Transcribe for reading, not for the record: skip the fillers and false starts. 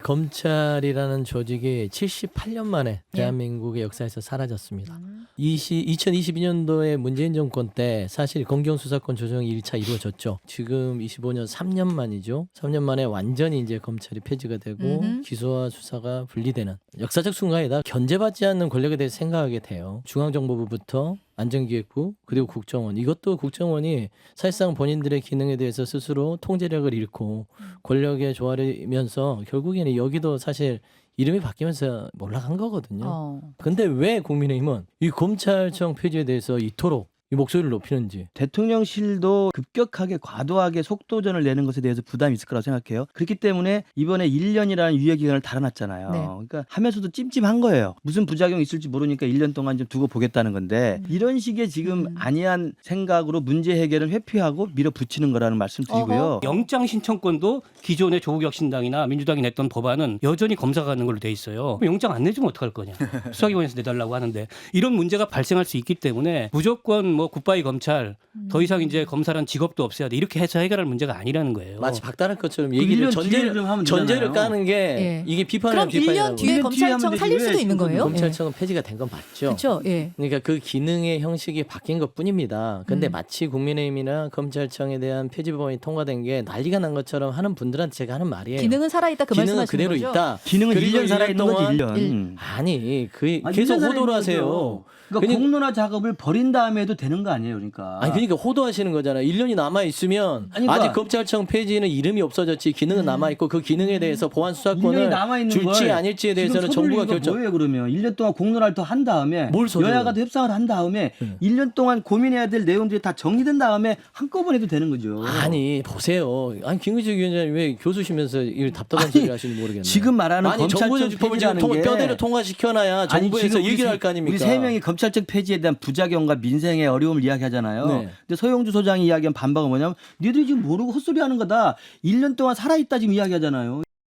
검찰이라는 조직이 78년 만에 대한민국의 역사에서 사라졌습니다. 2022년도에 문재인 정권 때 사실 검경수사권 조정이 1차 이루어졌죠. 지금 25년 3년 만이죠. 3년 만에 완전히 이제 검찰이 폐지가 되고 기소와 수사가 분리되는 역사적 순간이다. 견제받지 않는 권력에 대해서 생각하게 돼요. 중앙정보부부터 안전기획부 그리고 국정원, 이것도 국정원이 사실상 본인들의 기능에 대해서 스스로 통제력을 잃고 권력에 조아리면서 결국에는 여기도 사실 이름이 바뀌면서 올라간 거거든요. 근데 왜 국민의힘은 이 검찰청 폐지에 대해서 이토록 이 목소리를 높이는지. 대통령실도 급격하게 과도하게 속도전을 내는 것에 대해서 부담이 있을 거라고 생각해요. 그렇기 때문에 이번에 1년이라는 유예기간을 달아놨잖아요. 네. 그러니까 하면서도 찜찜한 거예요. 무슨 부작용이 있을지 모르니까 1년 동안 좀 두고 보겠다는 건데 이런 식의 지금 안이한 생각으로 문제 해결을 회피하고 밀어붙이는 거라는 말씀 드리고요. 영장 신청권도 기존의 조국혁신당이나 민주당이 냈던 법안은 여전히 검사가 하는 걸로 돼 있어요. 그럼 영장 안 내주면 어떡할 거냐. 수사기관에서 내달라고 하는데 이런 문제가 발생할 수 있기 때문에 무조건 뭐 굿바이 검찰 더 이상 이제 검사란 직업도 없애야 돼 이렇게 해서 해결할 문제가 아니라는 거예요. 마치 박다할 것처럼 그럼 얘기를 1년 뒤에 그럼 하면 전제를 되잖아요. 까는 게 예. 이게 그럼 비판이라고. 1년 뒤에 1년 뒤에 검찰청 하면 살릴 되지. 수도 왜 있는 거예요? 검찰청은 폐지가 된 건 맞죠. 그렇죠. 예. 그러니까 그 기능의 형식이 바뀐 것뿐입니다. 근데 마치 국민의힘이나 검찰청에 대한 폐지 법안이 통과된 게 난리가 난 것처럼 하는 분들한테 제가 하는 말이에요. 기능은 살아있다 그 기능은 말씀하시는 그대로 거죠? 있다. 기능은 그리고 1년 살아있는 거지 동안 1년. 아니 아, 계속 1년 호도를 살아있는 하세요. 거죠. 그러니까 공론화 작업을 벌인 다음에 해도 되는 거 아니에요, 그러니까. 아니 그러니까 호도하시는 거잖아요. 1년이 남아 있으면 아니, 그러니까 아직 검찰청 폐지는 이름이 없어졌지 기능은 남아 있고 그 기능에 대해서 보안 1년이 수사권을 남아있는 줄지 걸 아닐지에 지금 대해서는 정부가 서둘리는 거 결정. 뭐예요 그러면 1년 동안 공론화를 더 한 다음에 뭘 서둘러요? 여야가 더 협상을 한 다음에 1년 동안 고민해야 될 내용들이 다 정리된 다음에 한꺼번에 해도 되는 거죠. 아니 보세요. 아니 김근식 위원장님 왜 교수시면서 이 답답한 아니, 소리 하시는지 모르겠네요. 지금 말하는 아니 검찰청 정부조직법을 지금 폐지라는 게 뼈대로 통과시켜놔야 아니, 정부에서 지금 얘기를 우리 할 거 아닙니까? 우리 세 명이 검찰청 폐지에 대한 부작용과 민생의 어려움을 이야기하잖아요. 네. 근데 서영주 소장이 이야기한 반박은 뭐냐면 니들이 지금 모르고 헛소리하는 거다. 1년 동안 살아있다 지금 이야기하잖아요.